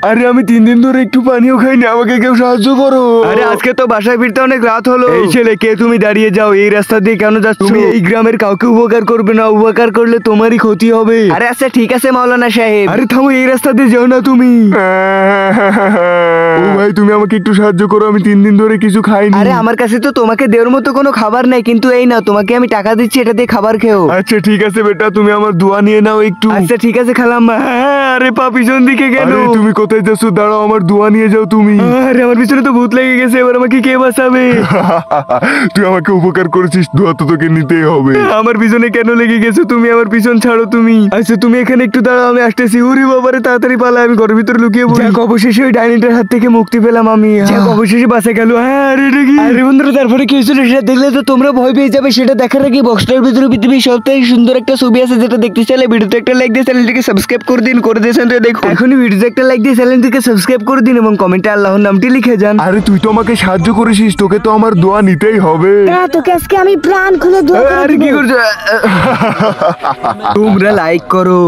আরে আমি 3 দিন ধরে একটু পানিও খাইনি, আমাকে কেউ সাহায্য করো। আরে আজকে তো বাসায় ফিরতে অনেক রাত হলো। এই ছেলে, কে তুমি? দাঁড়িয়ে যাও, এই রাস্তা দিয়ে কেন যাচ্ছ? তুমি এই গ্রামের কাউকে উপকার করবে না, উপকার করলে তোমারই ক্ষতি হবে। আরে আচ্ছা ঠিক আছে মাওলানা সাহেব। আরে থামো, এই রাস্তা দিয়ে যাও না তুমি। ও ভাই, তুমি আমাকে একটু সাহায্য করো, আমি 3 দিন ধরে কিছু খাইনি। আরে আমার কাছে তো তোমাকে দেওয়ার মতো কোনো খাবার নাই, কিন্তু এই না, তোমাকে আমি টাকা দিচ্ছি, এটা দিয়ে খাবার খেও। আচ্ছা ঠিক আছে বেটা, তুমি আমার দোয়া নিয়ে নাও একটু। আচ্ছা ঠিক আছে খালাম্মা। আরে পা পিছন দিকে কেন? আরে তুমি কোথায় যাচ্ছ? দাঁড়াও, আমার দোয়া নিয়ে যাও তুমি। আরে আমার পিছনে তো ভূত লেগে গেছে, এবার আমাকে কে বাঁচাবে? তুই আমাকে উপকার করেছিস, দোয়া তো তোকে নিতেই হবে। আমার পিছনে কেন লেগে গেছো তুমি? আমার পিছন ছাড়ো তুমি। আচ্ছা তুমি এখানে একটু দাঁড়াও, আমি আসতেছি। ওরে বাবারে, তাড়াতাড়ি পালা, আমি ঘরের ভিতরে লুকিয়ে পড়ি। যাক, অবশেষে ওই ডাইনিটার হাত থেকে মুক্তি পেলাম আমি। যাক, অবশেষে বাঁচা গেল। হ্যাঁ, আরে এটা কি? আরে বন্ধুরা, তারপরে কি হয়েছিল সেটা দেখলে তো তোমরা ভয় পেয়ে যাবে। সেটা দেখার আগে বক্সটার ভিতরে পৃথিবীর সবথেকে সুন্দর একটা ছবি আছে, যেটা দেখতে চাইলে ভিডিওতে একটা লাইক দিয়ে চ্যানেলটিকে সাবস্ক্রাইব করে দিন। করে দিয়েছেন তো দেখো, এখনই ভিডিওতে একটা লাইক দিয়ে চ্যানেলটিকে সাবস্ক্রাইব করে দিন এবং কমেন্টে আল্লাহর নামটি লিখে যান। আরে তুই তো আমাকে সাহায্য করেছিস, তোকে তো আমার দোয়া নিতেই হবে। তোকে আজকে আমি প্রাণ খুলে দোয়া করে আরে কি দিব। করছো? তোমরা লাইক করো।